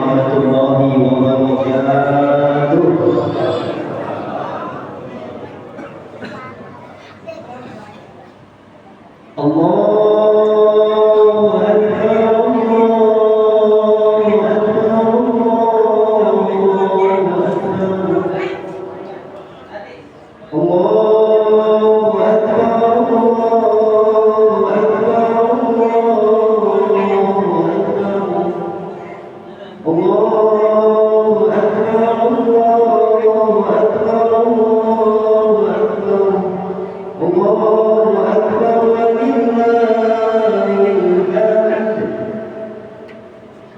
warahmatullahi wabarakatuh. Allahu Akbar, Allahu Akbar, Allahu Akbar, Allahu Akbar, Allahu Akbar, Allahu Akbar, Allahu Akbar, walillahil hamd.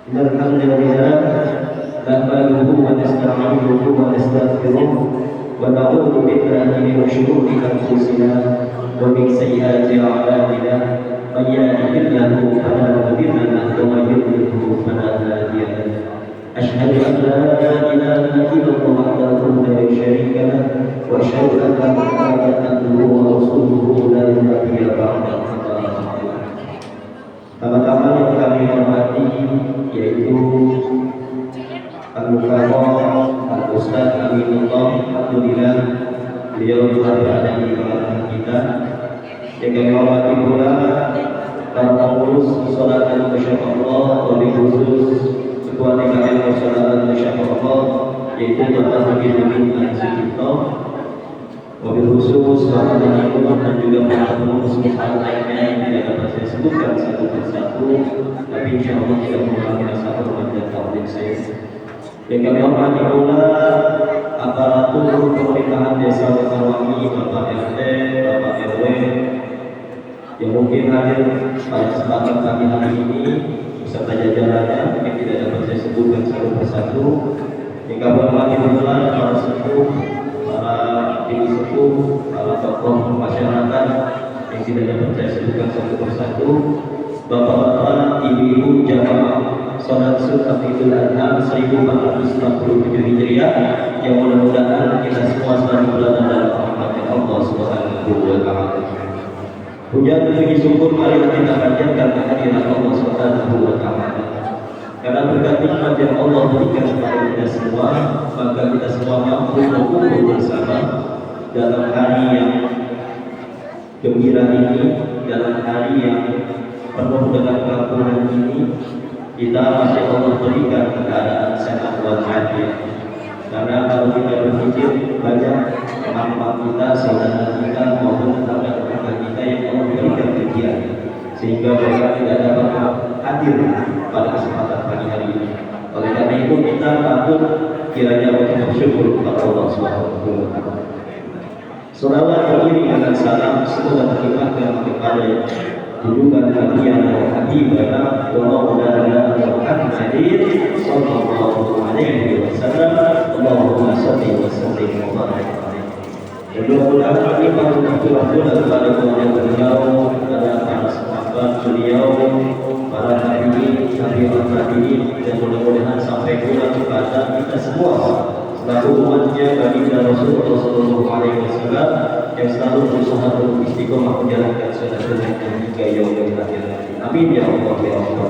Innal hamdalillah nahmaduhu wa nasta'inuhu wa nastaghfiruh wa na'udzu billahi min shururi anfusina wa min sayyiati a'malina. Man yahdihillahu fala mudilla lahu wa man yudlil fala hadiya lahu. Asyhadu an la ilaha illallah wahdahu la syarika lahu wa asyhadu anna Muhammadan abduhu wa rasuluhu la nabiyya ba'dahu. Pertama-tama yang kami hormati yaitu Al-Mukarram Al-Ustaz Aminullah, alhamdulillah beliau telah berada di tengah kita. Yang kami hormati pula para pengurus Sholatan Masyaallah, wabil khusus Ketua DKM Sholatan Masyaallah yaitu Bapak Habib Amin Al-Sucipto, wabil khusus Bapak Haji Umar dan juga para pengurus besar lainnya yang tidak dapat saya sebutkan satu persatu, tapi insyaallah tidak mengurangi rasa hormat dan takdim saya. Yang kami hormati pula aparatur pemerintahan Desa Wetarwangi, Bapak RT, Bapak RW yang mungkin hadir pada kesempatan pagi hari ini beserta jajarannya yang tidak dapat saya sebutkan satu persatu. Yang kami hormati pula para sepuh, para ibu sepuh, para tokoh masyarakat yang tidak dapat saya sebutkan satu persatu, bapak-bapak, ibu-ibu jamaah Salat Sunnah Idul Adha 1467 Hijriah yang mudah-mudahan kita semua selalu berada dalam rahmat Allah Subhanahu wa taala. Puja puji syukur marilah kita panjatkan kehadirat Allah Subhanahu wa taala. Karena berkat nikmat yang Allah berikan kepada kita semua, maka kita semua mampu berkumpul bersama dalam hari yang gembira ini, dalam hari yang penuh dengan keampunan ini. Kita masih Allah berikan keadaan sehat walafiat. Karena kalau kita berpikir banyak teman-teman kita, saudara kita maupun tetangga-tetangga kita yang Allah berikan kegiatan sehingga mereka tidak dapat hadir pada kesempatan pagi hari ini. Oleh karena itu kita patut kiranya bersyukur kepada Allah Subhanahu wa taala. Salawat beriring dengan salam semoga terlimpahkan kepada junjungan Nabi yang Habibana wa maulana Muhammadin sallallahu alaihi wasallam. Allahumma shalli wa sallim wa barik alaihi. Dan mudah-mudahan ini patut tercurah kepada keluarga beliau, kepada para sahabat beliau, para hadirin, hadirin, dan mudah-mudahan sampai pula kepada kita semua selaku umatnya baginda Rasulullah sallallahu alaihi wasallam yang selalu berusaha untuk istiqomah menjalankan sunnah-sunnah dan hingga yaumil akhir. Amin ya Allah ya Allah.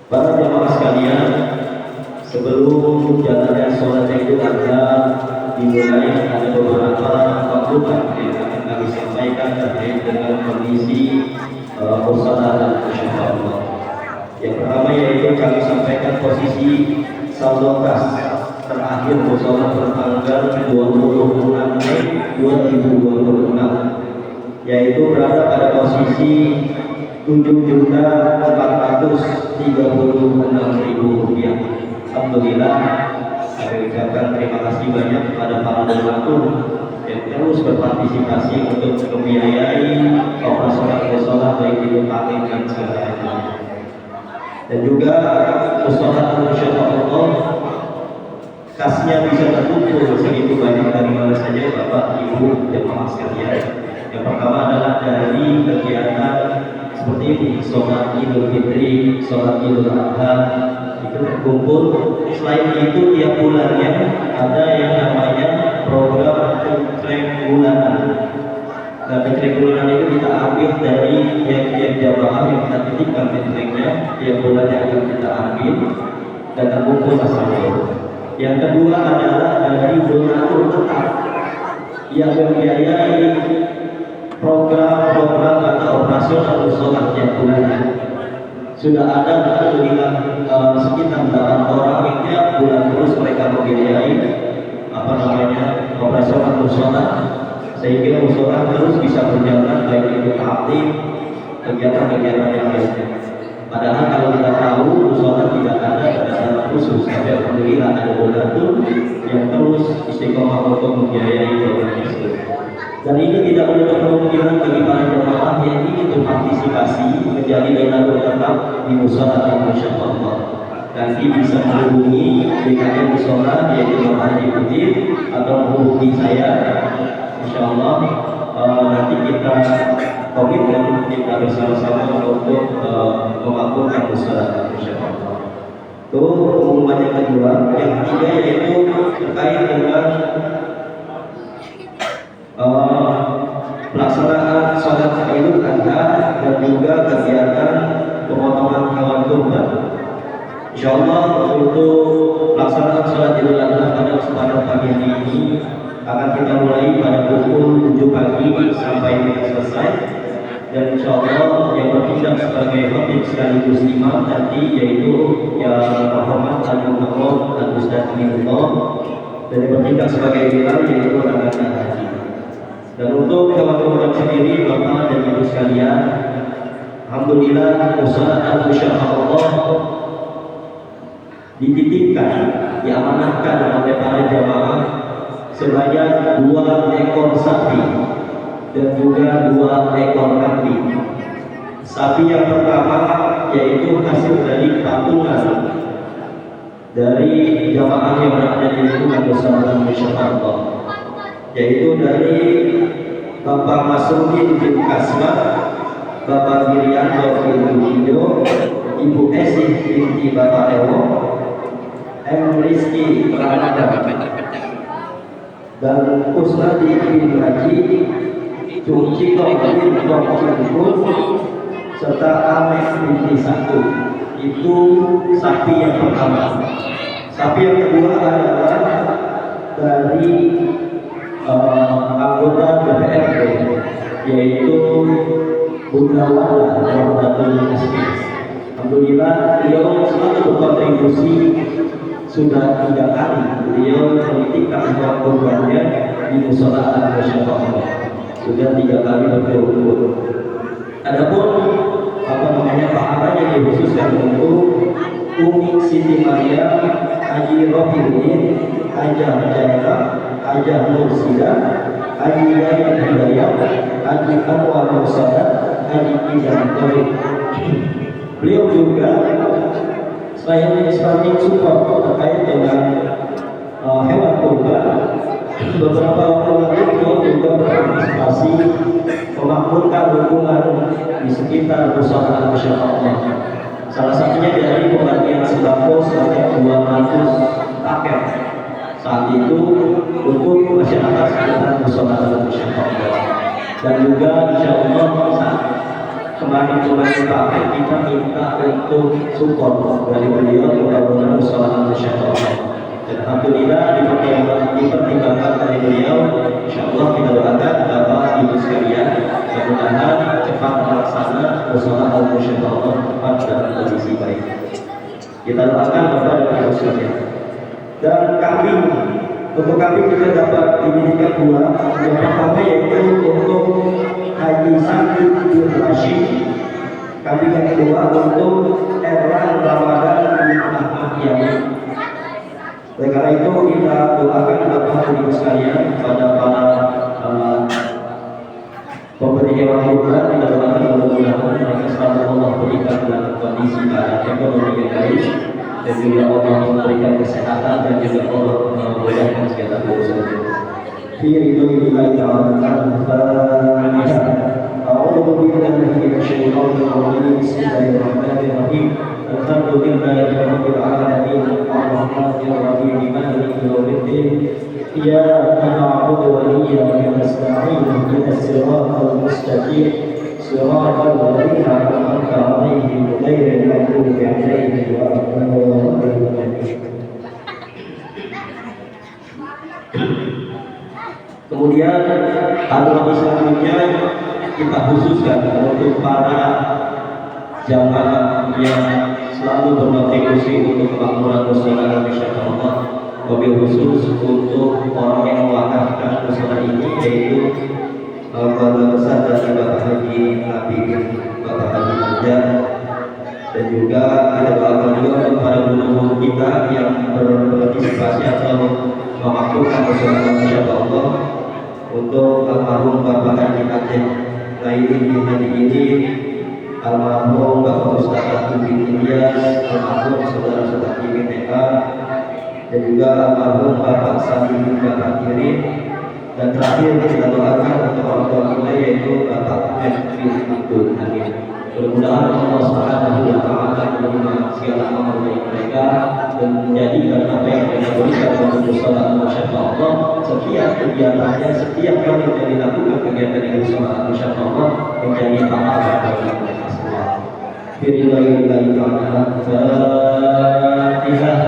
Para jamaah sekalian, sebelum jalannya sholat Idul Adha dimulai, ada beberapa maklumat yang akan kami sampaikan terkait dengan kondisi persaudaraan insyaallah. Yang pertama yaitu kami sampaikan posisi saldo kas terakhir musyawarah bertanggal 26 Mei 2026 yaitu berada pada posisi 7.436.000 rupiah. Alhamdulillah, saya ucapkan terima kasih banyak kepada para donatur yang terus berpartisipasi untuk membiayai operasional musyawarah baik itu taklim dan sebagainya. Dan juga musyawarah insyaallah kasnya bisa terkumpul segitu banyak dari mana saja Bapak Ibu jemaah sekalian. Yang pertama adalah dari kegiatan seperti ini, sholat Idul Fitri, sholat Idul Adha itu terkumpul. Selain itu tiap bulannya ada yang namanya program trek bulanan. Nah, mencret bulanan itu kita ambil dari tiap-tiap jamaah yang kita titipkan mencretnya, tiap bulan yang akan kita ambil dan terkumpul bersama. Yang kedua adalah dari donatur tetap yang membiayai program-program atau operasional musola tiap bulannya. Sudah ada alhamdulillah sekitar 8 orang yang tiap bulan terus mereka membiayai operasional musola, sehingga musola terus bisa berjalan baik itu aktif kegiatan-kegiatan yang lainnya. Padahal kalau kita tahu musola tidak ada dana khusus, tapi alhamdulillah ada donatur yang terus istiqomah untuk membiayai program tersebut. Dan ini tidak menutup kemungkinan bagi para jemaah yang ingin berpartisipasi menjadi donatur tetap di musola insyaallah. Nanti bisa menghubungi DKM musola yaitu Bapak Haji Putih atau menghubungi saya, insyaallah nanti kita komitmen kita bersama-sama untuk memakmurkan musola insyaallah. Itu pengumuman yang kedua. Yang ketiga yaitu terkait dengan pelaksanaan sholat Idul Adha dan juga kegiatan pemotongan hewan kurban. Insyaallah untuk pelaksanaan sholat Idul Adha pada kesempatan pagi hari ini akan kita mulai pada pukul 7 pagi sampai selesai. Dan insyaallah yang bertindak sebagai khatib sekaligus imam nanti yaitu yang terhormat Al-Mukarram Al-Ustaz Minullah, dan yang bertindak sebagai imam yaitu Anak Haji. Dan untuk hewan kurban sendiri Bapak dan Ibu sekalian, alhamdulillah usaha insyaallah dititipkan, diamanahkan oleh para jamaah sebanyak 2 ekor sapi dan juga 2 ekor kambing. Sapi yang pertama yaitu hasil dari patungan dari jamaah yang berada di lingkungan usaha insyaallah, yaitu dari Bapak Masruddin bin Kasbah, Bapak Girianto bin Wido, Ibu Esih binti Bapak Ewo, M. Rizky Ramadan, dan Usnadi bin Haji, Cungcito bin Cungcipun, serta Amek binti Satu. Itu sapi yang pertama. Sapi yang kedua adalah dari anggota DPRD yaitu Bunda Wala Rahmatul Asmi. Alhamdulillah beliau selalu berkontribusi, sudah 3 kali beliau menitipkan hewan kurbannya di musola Al-Musyafa'ah, sudah 3 kali berturut-turut. Adapun pahalanya dikhususkan untuk Umi Siti Maria, Haji Rohidin, Haja Jainab, Haja Nursida, Haji Yahya Hidayat, Haji Anwar Mursada, Haji Idan Torik. Beliau juga selain Islamic support terkait dengan hewan kurban, beberapa waktu lalu beliau juga berpartisipasi memakmurkan lingkungan di sekitar usaha insyaallah. Salah satunya dari pembagian sembako sebanyak 200 paket saat itu untuk masyarakat sekitar usaha insyaallah. Dan juga insyaallah kemarin paket kita minta untuk support dari beliau kepada usaha insyaallah. Dan alhamdulillah dipertimbangkan dari beliau, insyaallah kita doakan Bapak Ibu sekalian mudah-mudahan cepat terlaksana usaha al-musyafa'ah tepat dalam kondisi baik. Kita doakan Bapak dan Ibu sekalian. Dan kambing, untuk kambing kita dapat diberikan 2. Yang pertama yaitu untuk Haji Sandi bin Rashid. Kambing yang kedua untuk Erlan Ramadan bin Ahmad Yamin. Oleh karena itu kita doakan Bapak Ibu sekalian kepada para pemberi hewan kurban, kita doakan mudah-mudahan mereka selalu Allah berikan dalam kondisi ekonomi yang baik, dan juga Allah memberikan kesehatan, dan juga Allah memudahkan segala urusannya. Fi ridhoillah ta'ala. A'udzu billahi minasyaitonir rajim. Bismillahirrahmanirrahim. Alhamdulillahirabbil alamin. Bismillahirrahmanirrahim. Maliki yaumiddin. Iyyaka na'budu wa iyyaka nasta'in. Ihdinas siratal mustaqim. Siratal ladzina an'amta 'alaihim ghairil maghdubi 'alaihim waladdallin. Kemudian hal selanjutnya kita khususkan untuk para jamaah yang selalu berkontribusi untuk kemakmuran musyola Masyaallah Allah, wabil khusus untuk orang yang mewakafkan musyola ini, yaitu Bapak Besar dari Bapak Haji Nabi, Bapak Haji Najar, dan juga kita doakan juga untuk para guru kita yang berpartisipasi atau memakmurkan musyola Masyaallah Allah, untuk almarhum Bapak Haji Aceh Laili bin Haji ini, almarhum Bapak Ustaz Abdul bin Ilyas, almarhum saudara-saudara bin Eka, dan juga almarhum Bapak Sami bin Bapak Kirim, dan terakhir kita doakan untuk orang tua kita yaitu Bapak Ahmed bin Abdul Halim. Mudah-mudahan Allah Subhanahu wa Ta'ala menerima segala amal baik mereka dan menjadikan apa yang mereka berikan untuk musyola Masyaallah Allah, setiap kegiatannya, setiap kali yang dilakukan kegiatan di musyola Masyaallah Allah menjadi pahala bagi mereka semua. Bismillahirrahmanirrahim. Al-Fatihah.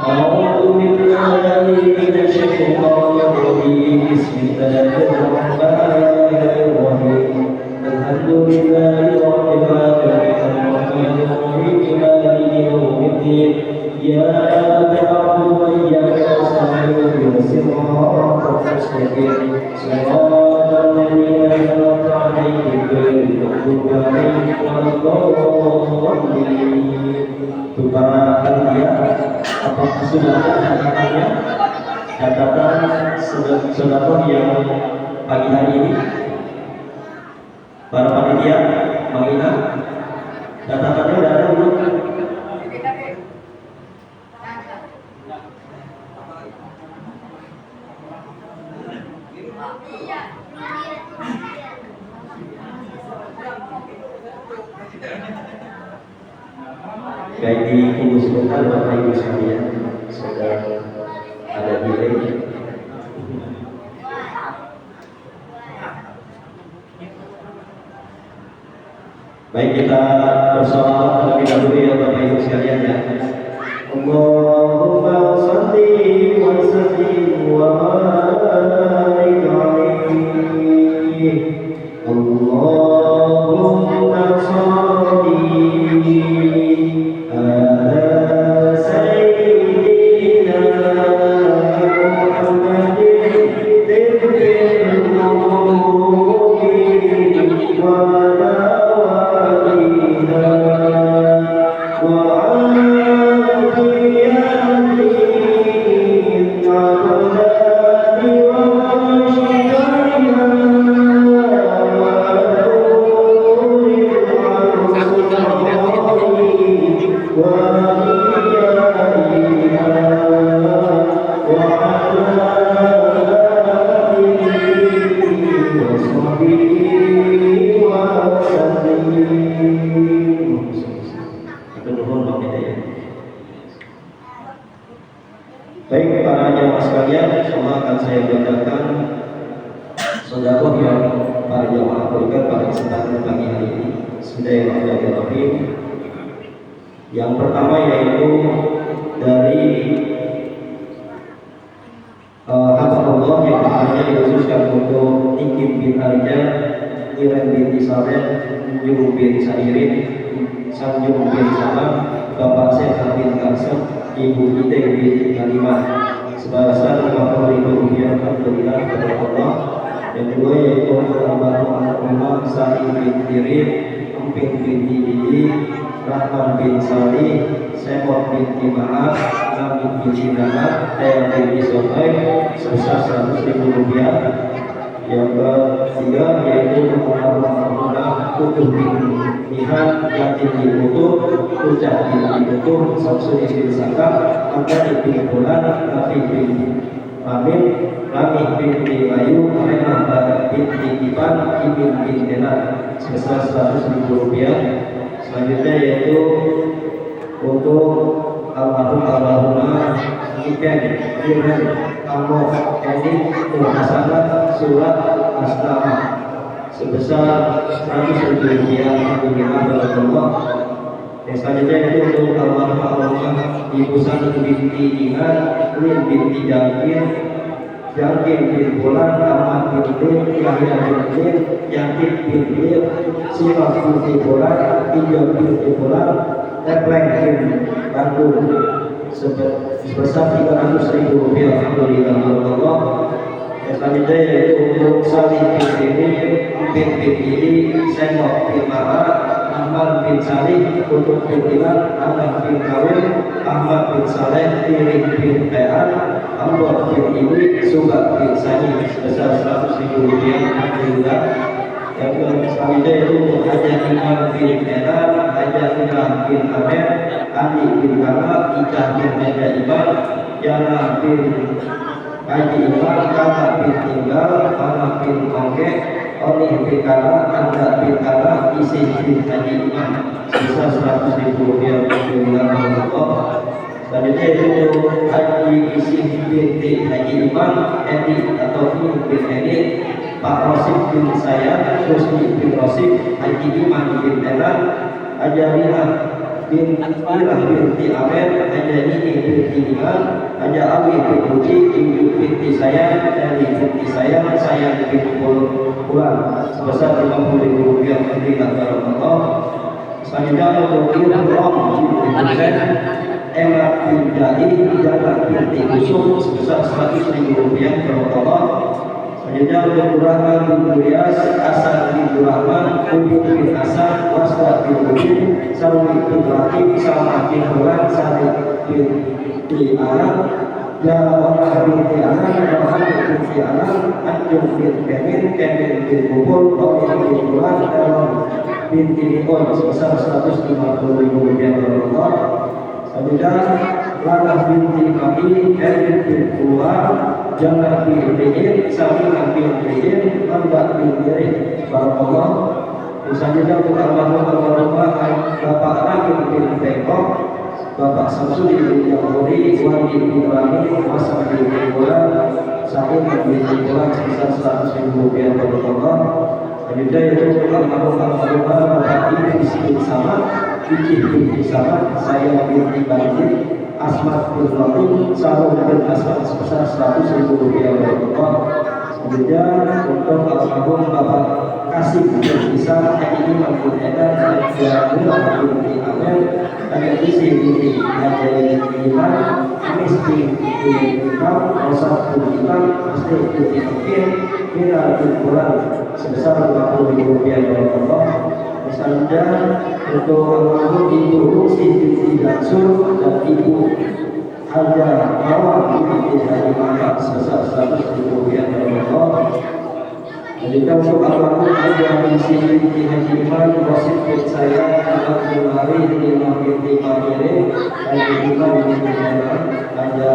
A'udzu billahi minasy syaithanir rajim. Bismillahirrahmanirrahim. Alhamdulillahi rabbil alamin. Ar-Rahmanir Rahim. Maliki yaumiddin. Iyyaka na'budu wa iyyaka nasta'in. Ihdinas siratal mustaqim. Siratal ladzina an'amta 'alaihim ghairil maghdubi 'alaihim waladdallin. Para panitia, apakah sudah ada catatan saudara yang pagi hari ini? Para panitia, mengingat catatannya sudah ada belum? Baik, ditunggu sebentar Bapak Ibu sekalian, sudah ada delay. Baik, kita bersolawat terlebih dahulu ya Bapak Ibu sekalian ya. Allahumma shalli wa sallim wa barik alaihi. Allahumma shalli ala sayyidina Muhammadin tibbil qulubi wa Baik para jamaah sekalian, semua akan saya bacakan sedekah yang para jamaah berikan pada kesempatan pagi hari ini. Bismillahirrahmanirrahim. Yang pertama yaitu dari hamba Allah yang hanya dikhususkan untuk Nikim bin Arja, Iren bin Isabel, Juru bin Sairin, Sanjung bin Salam, Bapak Syekh bin Kasem, Ibu kita di Kalimat sebesar 50.000 rupiah. Alhamdulillah kepada Allah. Yang kedua yaitu almarhum almarhumah Sa'id bin Kirim, Emping bin Didi, Rahman bin Salih, Semot bin Timaat, Nabi bin Sinanat, Taya bin Isotai sebesar 100.000 rupiah. Yang ketiga yaitu almarhumah Utuh bin Nihan, Yatin bin Utuh, Ucap bin Utuh, Samsuni bin Saka, Angkat bin Bulan, Nafi bin Amin, Rami bin Bayu, Renah bin Iban, Ibn bin Denat sebesar 100.000 rupiah. Selanjutnya yaitu untuk Allahumma ikan dengan kamu jadi muhasabah surat asnama sebesar 100.000 rupiah Alhamdulillah. Yang selanjutnya itu untuk Allahumma ibu Sani binti Iman binti Jangkin bin Bulan, Ahmad bin Lim, Yahya bin Lim, Yakin bin Lim, Sifat bin Bulan, Ijo bin Bulan, Tepleng bin Bandung sebesar 300.000 rupiah Alhamdulillah. Yang selanjutnya yaitu untuk Salim bin Ili, Senok bin Mara, Ahmad bin Salih, untuk bin Ilan, Ahmad bin Kawin, Ahmad bin Saleh, Irin bin Pean, Amr bin Ili, Subak bin Sani sebesar 100.000 rupiah Alhamdulillah. Yang selanjutnya itu untuk Haja Imam bin Elan, Haja Imam bin Amer, Ali bin Kama, Ika bin Haja Imam, Yana bin Haji Imam, Kata bin Tinggal, Mama bin Kongke, Oni bin Kala, Anda bin Kala, Isi bin Haji Imam sebesar 100.000 rupiah Alhamdulillah. Selanjutnya itu Haji Isi binti Haji Imam, Edi atau bin Edi, Pak Rosid bin Sayang, Rusdi bin Rosid, Haji Iman bin Elan, Ajarina bin Irah binti Amer, Ajarini binti Iman, Ajar Awi bin Puji, Ibu binti Sayang, Dari binti Sayang, Sayang bin Pulang sebesar 50.000 rupiah Alhamdulillah. Selanjutnya untuk Ilham bin Hussein, Emak bin Jai, Jalan binti Usum sebesar 100.000 rupiah Alhamdulillah. Selanjutnya untuk Rahman bin Duryas, Hasan bin Rahman, Ubin bin Hasan, Wasda bin Ubin, Salwi bin Rakib, Salma bin Hulan, Sari bin Anak, Jawabanah bin Anak, Rahman bin Anak, Anjung bin Kemin, Kemin bin Bubul, Omin bin Hulan, Dalam bin Tinikon sebesar 150.000 rupiah Alhamdulillah. Selanjutnya Lanah binti Kami, Erwin bin Keluar, Jangan bin Bihin, Saminah bin Bihin, Manda bin Bihin, Barakallah. Selanjutnya untuk Allahumma Bapak Rakim bin Bengkok, Bapak Samsudi bin Jamhuri, Wandi bin Rami, Masa bin Bulan, Sa'in bin Bulan sebesar 100.000 rupiah Barakallah. Selanjutnya itu untuk Allahumma Bapak Ibu bin Samad, Icih bin Samad, Saya bin Banjir, Asmat bin Latif, Sarung bin Asmat sebesar 100.000 rupiah Alhamdulillah. Selanjutnya untuk almarhum Bapak Kasih bin Isa, Haji Imam bin Edan, Haji bin Amel, Haji Isi bin Haji Iman, Amis bin Imam, Rosat bin Imam, Asli bin Imam, Mira bin Bulan sebesar 50.000 rupiah Alhamdulillah. Selanjutnya untuk almarhum Ibu Rusi binti Dansur dan Ibu Haja Mawar binti Haji Mangkak sebesar 100.000 rupiah Alhamdulillah. Selanjutnya untuk almarhum Haja Rusi binti Haji Iman, Rosid bin Sayang, Anak bin Mari, Imam binti Mamire, Haji Iman binti Jalan, Haja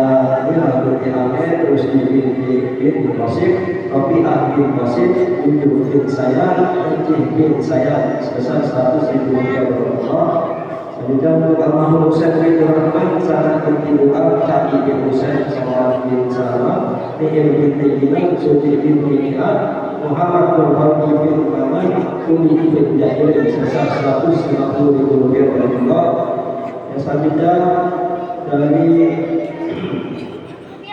Mira binti Amer, Rusdi binti Rosid, Rofi'ah bin Rosid, Ibu bin Sayang, Icih bin Sayang sebesar 100.000 rupiah Alhamdulillah. Selanjutnya untuk almarhum Husain bin Rahman, Sarah binti Bu'al, Haji bin Husain, Salawat bin Salam, Nihil binti Iman, Suci binti Ni'ad, Muhammad bin Fawzi bin Maman, Umi bin Jahil sebesar 150.000 rupiah Alhamdulillah. Yang selanjutnya dari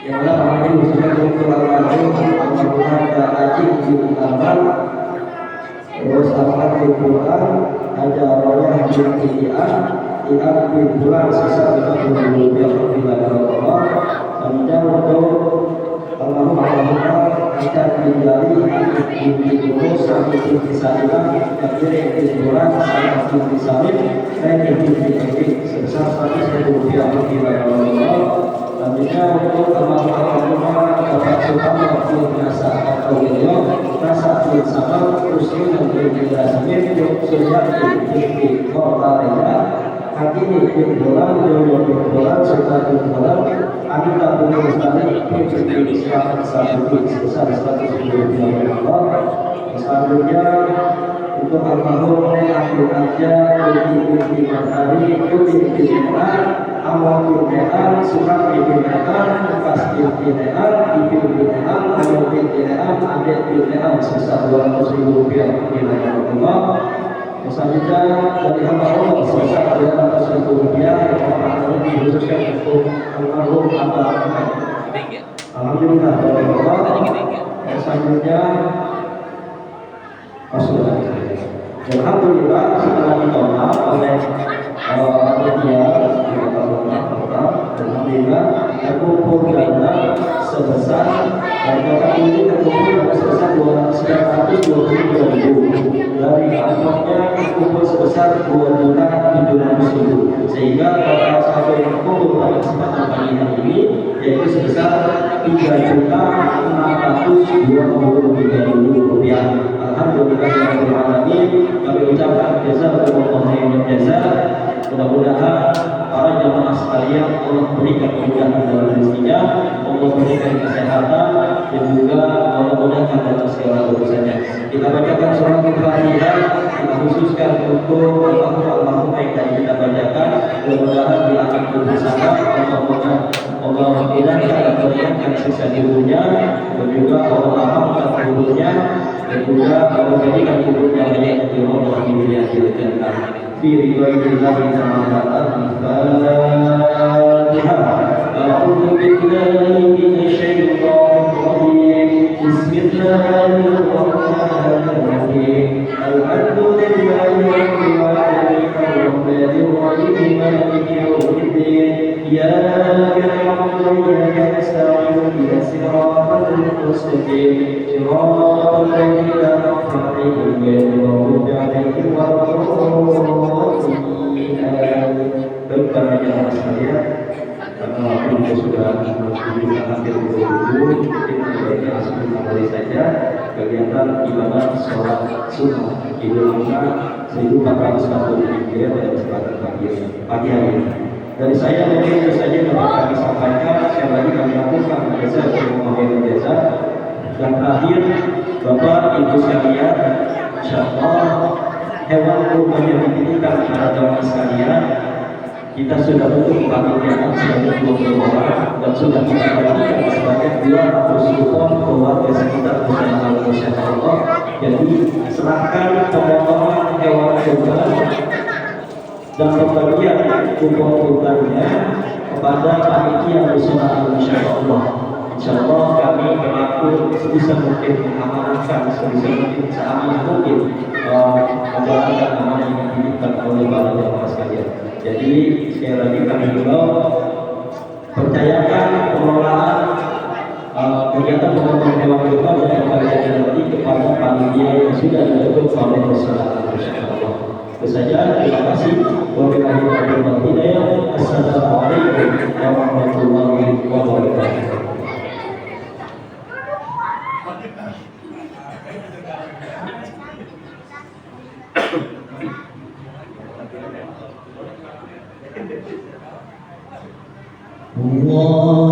yang mana namanya khususnya untuk almarhum Muhammad Haji bin Amal, terus Ahmad bin Bulan, ada Royah bin Ian, Ian bin Bulan sebesar 50.000 rupiah Alhamdulillah. Selanjutnya untuk almarhum Akan bin Jali bin Yunus, Sami bin Sa'ilah, Kabir bin Bulan, Salah bin Salim, Reni bin Ebi sebesar 100.000 rupiah Alhamdulillah. Selanjutnya untuk almarhum Bapak Sultan bin Nasa atau William, Nasa bin Samal, Rusmin bin Rasamin, Suryat bin Kortaraya, Hakimi bin Bolan, Joyo bin Bolan, Sultan bin Bolan, Anita bin Mustani, bin Islam Sabudi sebesar 100.000 rupiah Alhamdulillah. Selanjutnya untuk almarhum Abdul Aja, Udi bin Matahari, Udi bin Ma'ad, awal bineal, surat bineal, pasti bineal, ibil bineal, ayat bineal, adet bineal sebesar 200.000 rupiah dilayani Allah. Selanjutnya dari hamba Allah sebesar 200.000 rupiah yang akan dikhususkan untuk almarhum Abah Ahmad. Alhamdulillah dari Allah. Selanjutnya alhamdulillah setelah ditolak oleh media alhamdulillah terkumpul dana sebesar dana ini terkumpul sebesar 922.000 dari amplopnya terkumpul sebesar 2.700.000 sehingga total saldo yang terkumpul pada kesempatan pagi hari ini yaitu sebesar 3.623.000 rupiah. Alhamdulillah kami ucapkan jazakumullah khairan jazaa. Mudah-mudahan para jamaah sekalian Allah berikan kemudahan dalam rezekinya, Allah berikan kesehatan dan juga Allah mudahkan dalam segala urusannya. Kita bacakan surah Al-Fatihah, kita khususkan untuk almarhum yang tadi kita bacakan. Mudah-mudahan dia akan berusaha Allah menghindarkan dan meringankan sisa hidupnya dan juga Allah maafkan hidupnya dan juga Allah jadikan hidupnya banyak di Allah di dunia di jannah. Fi ridwanillahi ta'ala al-Fatihah. A'udzu billahi minasy syaithanir rajim. Bismillahirrahmanirrahim. Alhamdulillahi rabbil alamin arrahmanir rahim maliki yaumiddin. Iyyaka na'budu wa iyyaka nasta'in ihdinas siratal mustaqim siratal ladzina an'amta 'alaihim ghairil maghdubi 'alaihim waladdallin. Baik para jamaah sekalian, karena waktu kita sudah menunjukkan hampir 27, kita baiknya langsung kembali saja kegiatan ibadah sholat sunnah Idul Adha 1440 Hijriah pada kesempatan pagi hari ini. Dari saya mungkin itu saja yang dapat kami sampaikan. Sekali lagi kami lakukan jazakumullah khairan jazaa. Dan terakhir, Bapak Ibu sekalian, insyaallah hewan kurban yang dititipkan para jamaah sekalian, kita sudah bentuk panitia sebanyak 20 orang dan sudah kita bagikan sebanyak 200 ton keluarga sekitar bersama Allah. Jadi serahkan pemotongan hewan kurban dan pembagian kupon kurbannya kepada panitia bersama Allah. Insyaallah kami berlaku sebisa mungkin mengamankan sebisa mungkin seamanah mungkin menjalankan amanah yang diberikan oleh para jamaah sekalian. Jadi sekali lagi kami himbau percayakan pengelolaan kegiatan pemotongan hewan kurban dan pembagian nanti kepada panitia yang sudah dibentuk oleh Rasulullah. Itu saja, terima kasih. Wabillahi taufiq wal hidayah. Assalamualaikum warahmatullahi wabarakatuh. Allah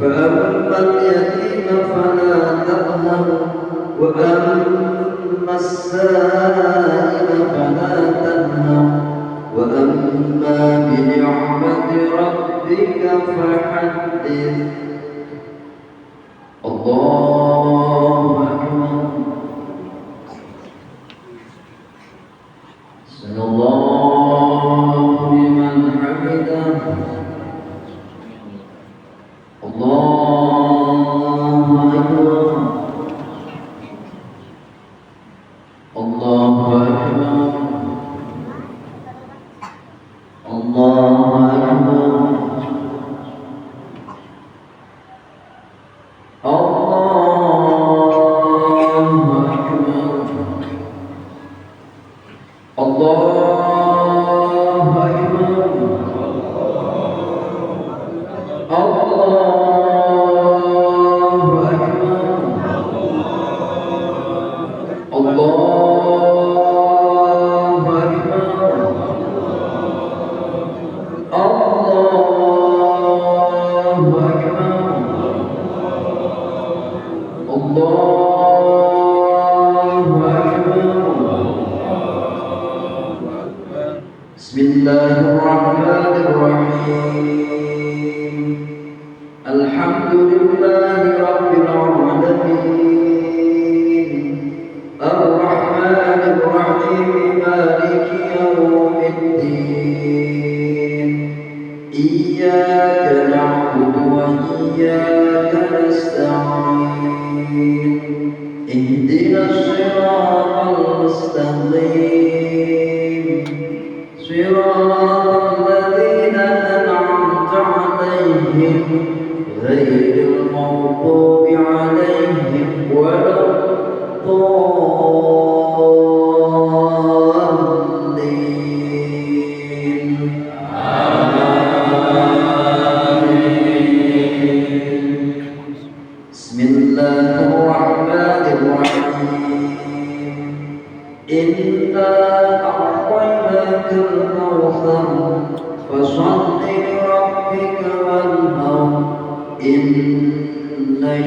فأما اليتيم فلا تقهر وأما السائل فلا تنهر وأما بنعمة ربك فحدث الله أكبر سمع الله لمن حمده الله أكبر الله أكبر الله أكبر بسم الله الرحمن الرحيم الحمد لله رب العالمين الرحمن الرحيم مالك يوم الدين إياك نعبد وإياك نستعين اهدنا الصراط المستقيم صراط الذين أنعمت عليهم غير المغضوب عليهم ولا الضالين آمين بسم الله الرحمن الرحيم إنا أعطيناك الكوثر فصل لربك وانهر إن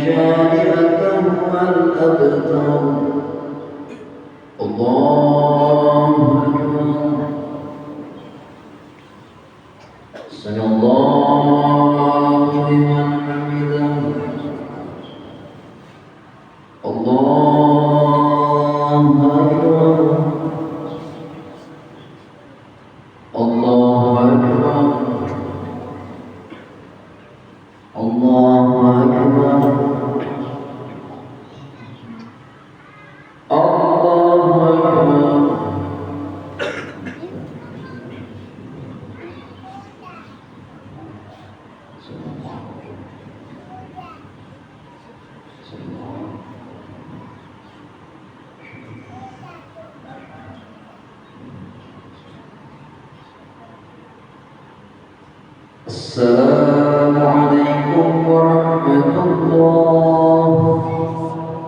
شانئك هو الأبتر الله أكبر سمع الله لمن حمده الله أكبر الله أكبر الله أكبر الله أكبر السلام عليكم ورحمة الله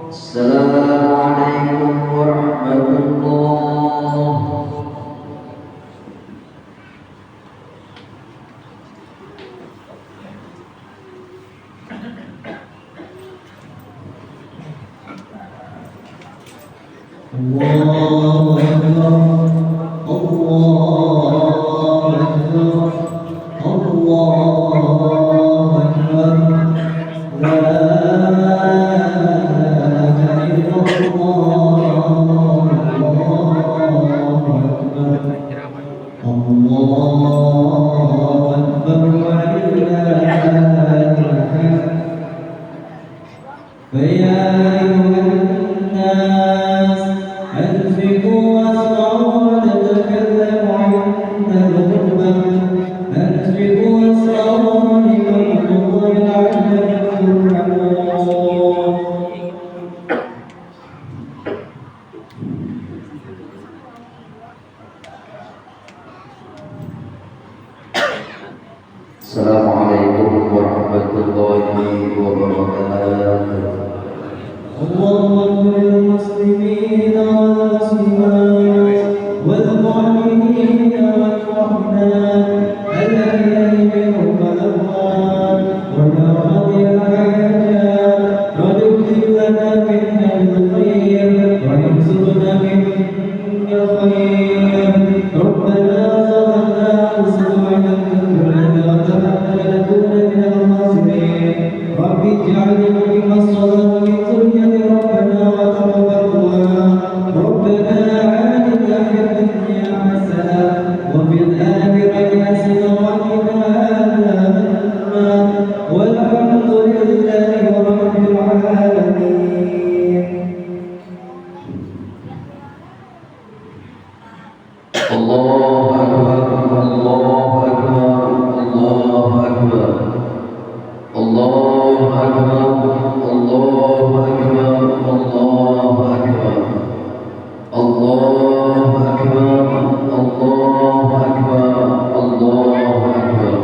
السلام عليكم ورحمة الله الله أكبر الله أكبر الله أكبر لا إله إلا الله الله أكبر الله أكبر ولله الحمد فيا أيها الناس أنفقوا واسمعوا وتتكلموا عند الغربة أنفقوا واسمعوا لمن الله لعلكم ترحمون السلام عليكم ورحمة الله وبركاته اللهم اغفر للمسلمين والمسلمات والمؤمنين والمؤمنات الأحياء منهم والأموات ويا قاضي الحاجات واكتب لنا منها الخير وانصرنا الله أكبر الله أكبر الله أكبر الله أكبر الله أكبر الله أكبر الله أكبر الله أكبر الله أكبر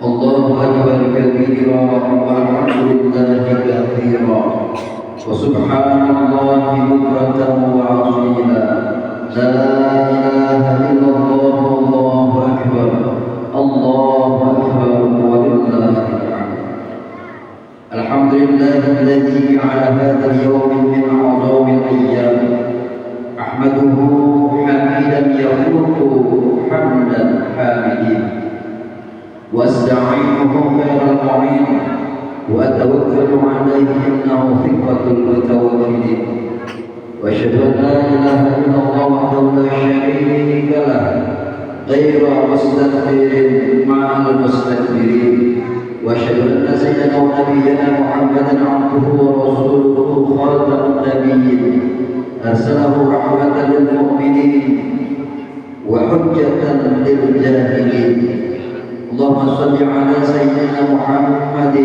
الله أكبر كبيرا والحمد لله كثيرا وسبحان الله بكرة وأصيلا لا إله إلا الله الله أكبر الله أكبر ولله الحمد. الحمد لله الذي جعل هذا اليوم من أعظم الأيام أحمده حميدا يفوق حمد الحامدين واستعينه غير المعين وأتوكل عليه إنه ثقة المتوكلين وأشهد أن لا إله إلا الله وحده لا شريك له غير مستكبر مع المستكبرين وأشهد أن سيدنا ونبينا محمدا عبده ورسوله خاتم النبيين أرسله رحمة للمؤمنين وحجة للجاهلين اللهم صل على سيدنا محمد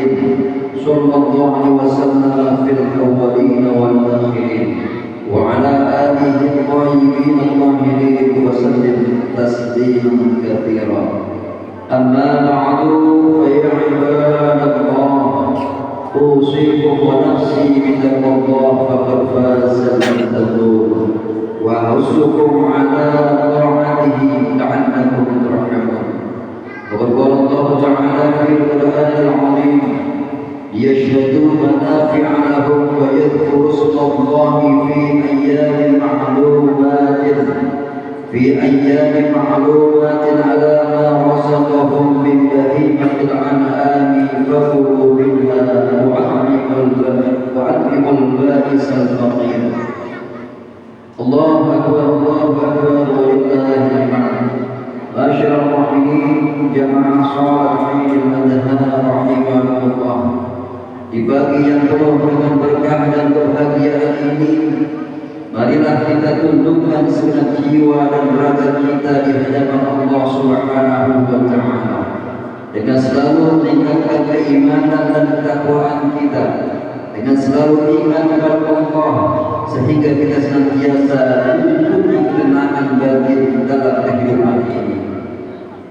صلى الله عليه وسلم في الأولين والآخرين وعلى آله الطيبين الطاهرين وسلم تسليما كثيرا أما بعد فيا عباد الله أوصيكم ونفسي بتقوى الله فقد فاز المتقون وأحثكم على طاعته لعلكم ترحمون وقد قال الله تعالى في القرآن العظيم ليشهدوا منافع لهم ويذكروا اسم الله في أيام معلومات على ما رزقهم من بهيمة الأنعام فكلوا منها وأطعموا البائس الفقير. الله أكبر الله أكبر ولله الحمد. معاشر الراحمين jamaah salat Idul Adha rahimahullah. Di pagi yang penuh dengan berkah dan kebahagiaan ini, marilah kita tundukkan segenap jiwa dan raga kita di hadapan Allah Subhanahu wa taala dengan selalu meningkatkan keimanan dan ketakwaan kita, dengan selalu ingat kepada Allah sehingga kita senantiasa menjadi kenangan bagi dalam kehidupan ini.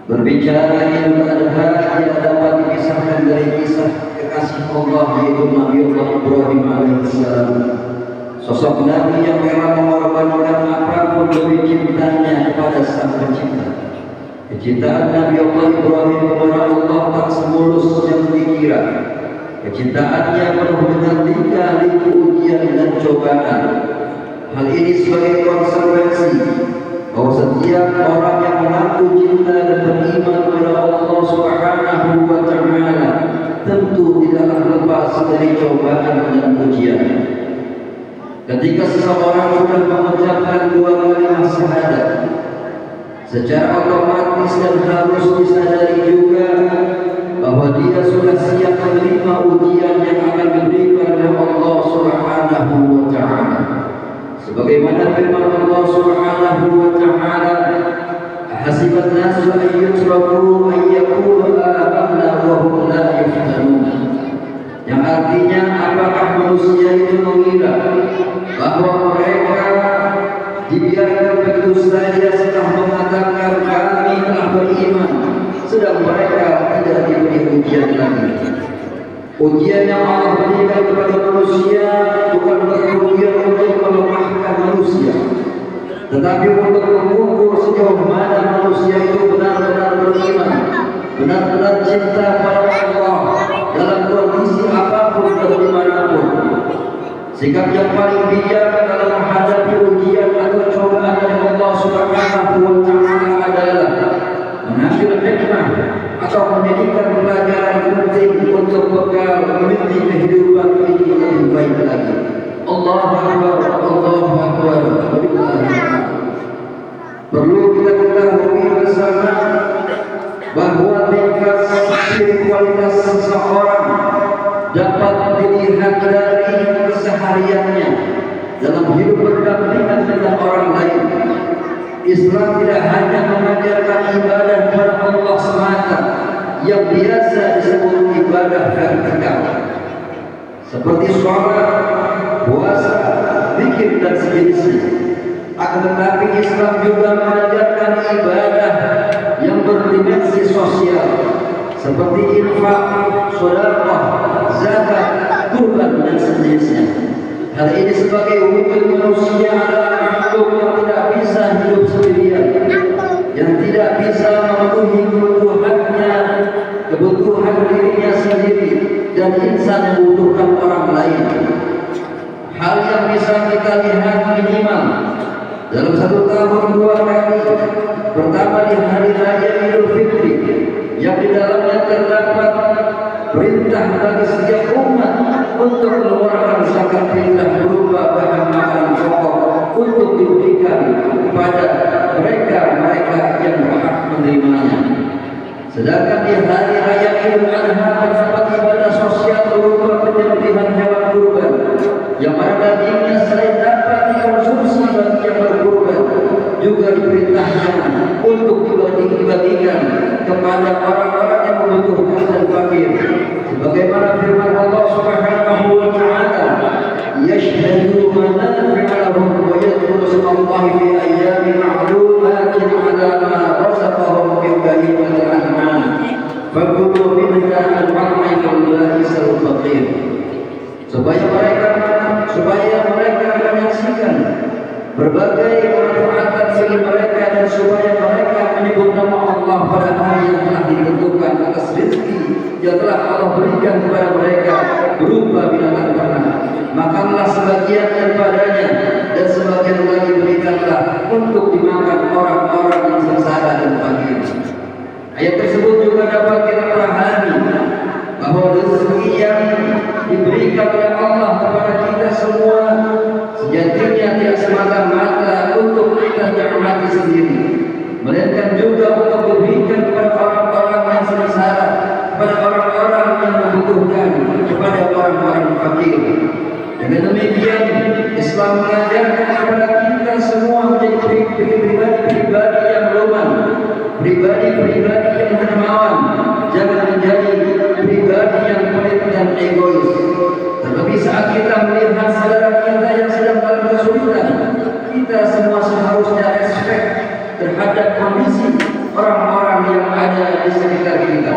Berbicara Idul Adha tidak dapat dipisahkan dari kisah kekasih Allah yaitu Nabi Allah Ibrahim alaihissalam. Sosok Nabi yang rela mengorbankan apapun demi cintanya kepada Sang Pencipta. Kecintaan Nabi Allah Ibrahim kepada Allah tak semulus yang dikira. Kecintaannya penuh dengan lika-liku ujian dan cobaan. Hal ini sebagai konsekuensi bahwa setiap orang yang mengaku cinta dan beriman kepada Allah Subhanahu wa taala tentu tidaklah lepas dari cobaan dan ujian. Ketika seseorang sudah mengucapkan dua kalimat syahadat, secara otomatis dan harus disadari juga bahwa dia sudah siap menerima ujian yang akan diberikan oleh Allah Subhanahu wa taala. Sebagaimana firman Allah Subhanahu wa taala, "Hasiban nasu an yutraku an yaqulu amanna wa hum la yuftanun." Yang artinya, apakah manusia itu mengira bahwa mereka dibiarkan begitu saja setelah mengatakan kami telah beriman, sedang mereka tidak diberi ujian lagi. Ujian yang Allah berikan kepada manusia bukan ujian untuk melemahkan manusia, tetapi untuk mengukur sejauh mana manusia itu benar-benar beriman, benar-benar cinta pada Allah dalam kondisi apapun dan dimanapun. Sikap yang paling bijak dalam menghadapi ujian atau cobaan dari Allah Subhanahu wa taala adalah mengambil hikmah atau menjadikan pelajaran penting untuk bekal meniti kehidupan ini lebih baik lagi. Allahu Akbar, Allahu Akbar. Perlu kita ketahui bersama bahwa tingkat spiritualitas seseorang dapat dilihat dari kesehariannya dalam hidup berdampingan dengan orang lain. Islam tidak hanya mengajarkan ibadah kepada Allah semata yang biasa disebut ibadah vertikal seperti sholat, puasa, zikir dan sejenisnya. Akan tetapi Islam juga mengajarkan ibadah yang berdimensi sosial seperti infak, sedekah, zakat, kurban dan sejenisnya. Hal ini sebagai wujud manusia adalah makhluk yang tidak bisa hidup sendirian, yang tidak bisa memenuhi kebutuhan dirinya sendiri, dan insan membutuhkan orang lain. Hal yang bisa kita lihat minimal dalam satu tahun 2 kali. Pertama di hari raya Idul Fitri, yang di dalamnya terdapat perintah bagi setiap umat untuk mengeluarkan zakat fitrah berupa bahan makanan pokok untuk diberikan kepada mereka yang berhak menerimanya. Sedangkan di hari raya Idul Adha terdapat ibadah sosial berupa penyembelihan hewan kurban yang mana dagingnya selain dapat dikonsumsi bagi yang berkurban, juga diperintahkan untuk dibagikan kepada orang-orang yang membutuhkan dan fakir. Sebagaimana firman Allah Subhanahu wa taala, yashhadu manafi'a lahum wa yadhkuru ismallahi fi ayyamin ma'lumatin 'ala ma razaqahum min bahimatil an'am fakulu minha al-'amil ba'isal faqir. Supaya mereka menyaksikan berbagai kemanfaatan bagi mereka, dan supaya mereka menyebut nama Allah pada hari yang telah ditentukan atas rezeki yang telah Allah berikan kepada mereka berupa binatang ternak. Makanlah sebagian daripadanya dan sebagian lagi berikanlah untuk dimakan orang-orang yang sengsara dan fakir. Ayat tersebut juga dapat kita pahami bahwa rezeki yang diberikan oleh Allah kepada kita semua sejatinya tidak semata-mata untuk kita nikmati sendiri, melainkan juga untuk diberikan kepada orang-orang yang sengsara, kepada orang-orang yang membutuhkan, kepada orang-orang fakir. Dengan demikian, Islam mengajarkan kepada kita semua menjadi pribadi-pribadi yang luman, pribadi-pribadi yang dermawan, jangan menjadi pribadi yang pelit dan egois. Terlebih saat kita melihat saudara kita yang sedang dalam kesulitan, kita semua seharusnya respect terhadap kondisi orang-orang yang ada di sekitar kita.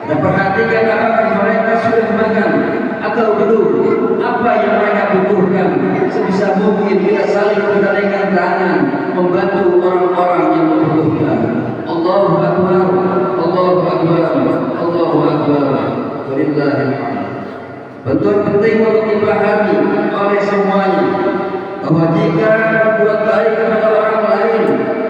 Dan perhatikan apakah mereka sudah makan atau belum, apa yang mereka butuhkan. Sebisa mungkin kita saling bergandengan tangan membantu orang-orang yang membutuhkan. Allahu Akbar, Allahu Akbar, Allahu Akbar. Walillahil hamd. Bentuk penting untuk dipahami oleh semuanya bahwa jika berbuat baik kepada orang lain,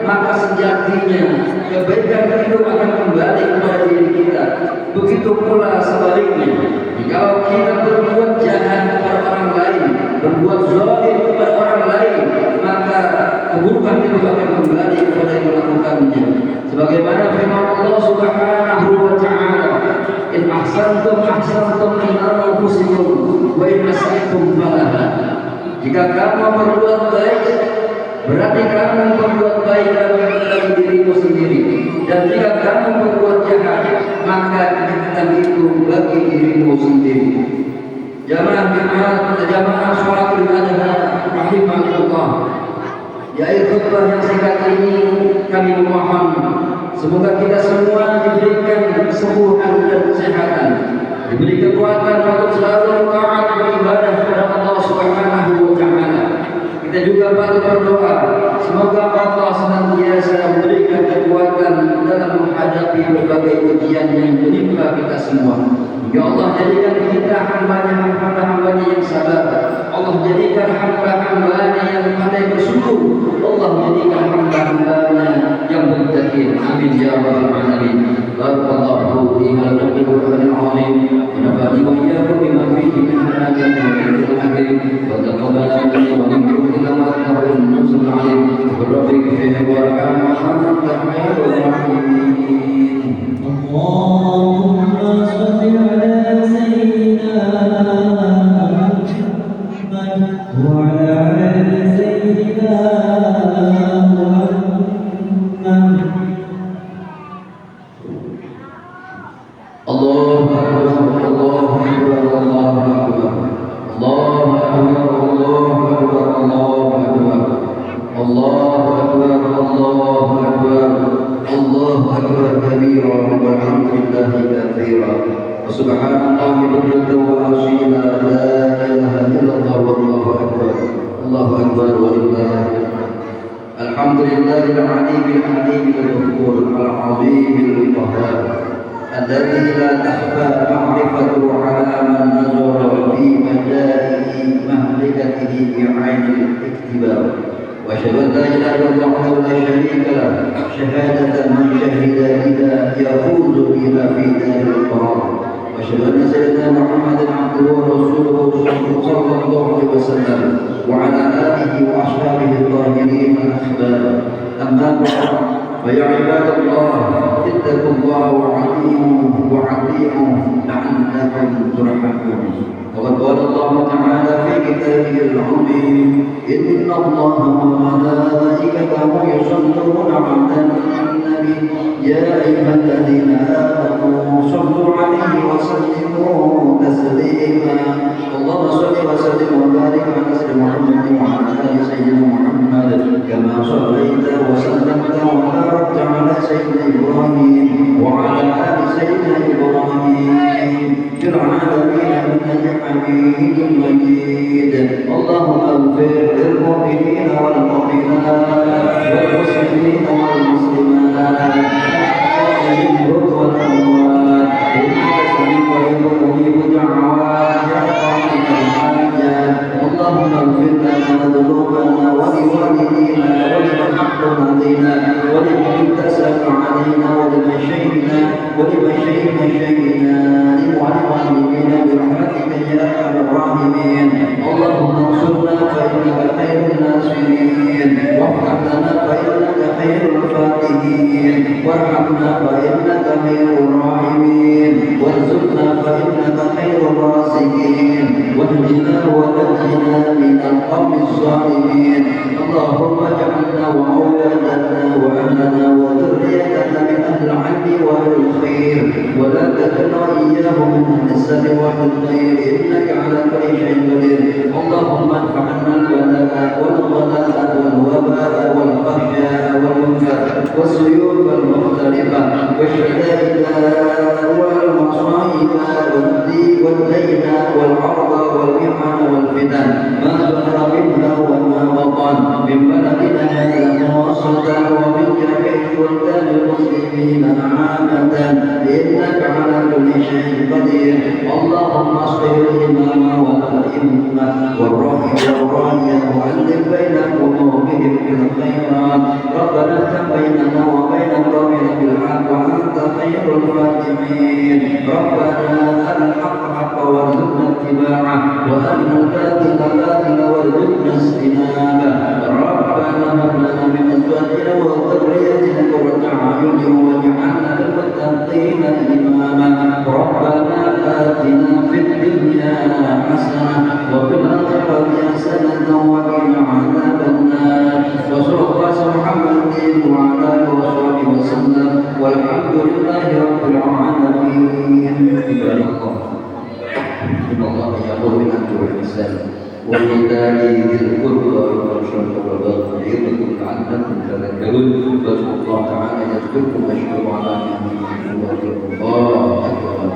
maka sejatinya kebaikan itu akan kembali kepada diri kita. Begitu pula sebaliknya, jika kita berbuat jahat kepada orang lain, berbuat zalim kepada orang lain, maka keburukan itu akan kembali kepada yang melakukannya. Sebagaimana firman Allah Subhanahu wa taala, in ahsantum ahsantum ila anfusikum wa in asaitum falaha. Jika kamu berbuat baik, berarti kamu berbuat baik bagi dirimu sendiri, dan jika kamu berbuat jahat, maka kejahat itu bagi dirimu sendiri. Jamaah sholatul adha rahimahullah. Di akhir khutbah yang singkat ini kami memohon semoga kita semua diberikan kesembuhan dan kesehatan, diberi kekuatan untuk selalu taat beribadah kepada Allah Subhanahu wa taala. Kita juga patut berdoa semoga Allah senantiasa memberikan kekuatan dalam menghadapi berbagai ujian yang menimpa kita semua. Ya Allah, jadikan kita hamba-hambanya yang sabar. Allah jadikan hamba-hambanya yang pandai bersyukur. Allah jadikan hamba-hambanya yang bertakwa. Amin ya rabbal alamin. Barakallahu fi hadhihi al-Qur'anil azim. Nafa'ani wa iyyakum bima fihi min ayatin wa dhikril hakim. Wa taqabbal minni wa minkum tilawatan wa nuzul alim. Rabbik fihi wa rahmah wa rahmatur rahim. Allahumma shalli ala sayyidina Muhammad wa ala ali sayyidina Muhammad. الله أكبر الله أكبر الله أكبر كبيرا والحمد لله كثيرا وسبحان الله بكرة وأصيلا لا إله إلا الله والله أكبر الله أكبر ولله الحمد لله العليم الحليم الغفور العظيم القهار الذي لا تخفى معرفته على من نظر في مجاله مهلكته بعين الاكتبار وأشهد أن لا إله إلا الله وحده لا شريك له شهادة من شهد إذا يفوز بها في دار القرار وأشهد أن سيدنا محمدا عبده ورسوله صلى الله عليه وسلم وعلى آله وأصحابه الطاهرين الأخبار أما بعد فيا عباد الله اتقوا الله وعظيموا لعلكم ترحمون وقد قال الله تعالى في كتابه العظيم إن الله وملائكته يصلون على النبي يا أيها الذين آمنوا صلوا عليه وسلموا تسليما اللهم صل وسلم وبارك على سيدنا محمد وعلى آل سيدنا محمد كما صليت وسلمت وباركت على سيدنا إبراهيم وعلى آل سيدنا إبراهيم في العالمين إنك حميد مجيد اللهم اغفر للمؤمنين والمؤمنات والمسلمين والمسلمات والأموات إنك سميع مجيب دعوات يا قاضي الحاجات اللهم اغفر لنا ذنوبنا ولوالدينا ولمن حقق علينا ولمن انتسب علينا ولمن شهدنا وللمعلمين برحمتك يا ارحم الراحمين اللهم انصرنا فانك خير الناصرين وافتح لنا فانك خير الفاتحين وارحمنا فانك خير الراحمين وارزقنا فانك خير الرازقين واهدنا ونجنا من القوم الظالمين اللهم اجعلنا واولادنا واهلنا وذريتنا من اهل العلم واهل الخير ولا تجعلنا اياهم من اهل السر واهل الخير انك على كل شيء قدير اللهم ادفع عنا البلاء والغلاء والوباء والفحشاء والمنكر والسيوف المختلفه والشدائد والمصائب والدين والعرض والمحن والفتن ما ظهر منها وما بطن من بلدنا هذا خاصة ومن جميع بلدان المسلمين عامة إنك على كل شيء قدير اللهم اصلح الإمام والأئمة والراعي وألف بين قلوبهم بالخيرات ربنا افتح بيننا وبين قومنا بالحق وأنت خير الفاتحين ربنا الحق حقا وارزقنا اتباعه وأرنا الباطل باطلا وارزقنا اجتنابه ربنا هب لنا من أزواجنا وذريتنا قرة أعين واجعلنا للمتقين إماما ربنا آتنا في الدنيا حسنة وفي الآخرة حسنة وقنا عذاب النار وصلى الله محمد وعلى آله وصحبه وسلم والحمد لله رب العالمين. بارك الله إن الله يأمر بالعدل والإحسان وإيتاء ذي القربى واليتامى واليتامى يعظكم لعلكم تذكرون فاذكروا الله تعالى يذكركم واشكروا على نعمته الله أكبر.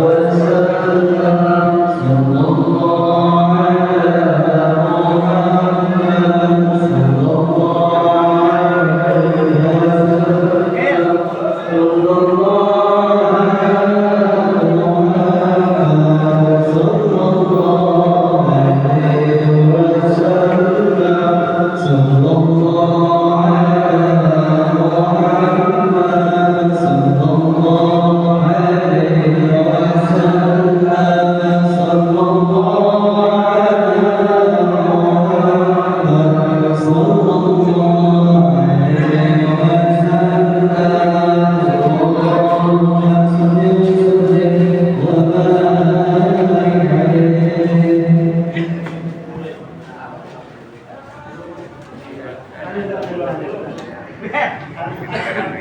وسلم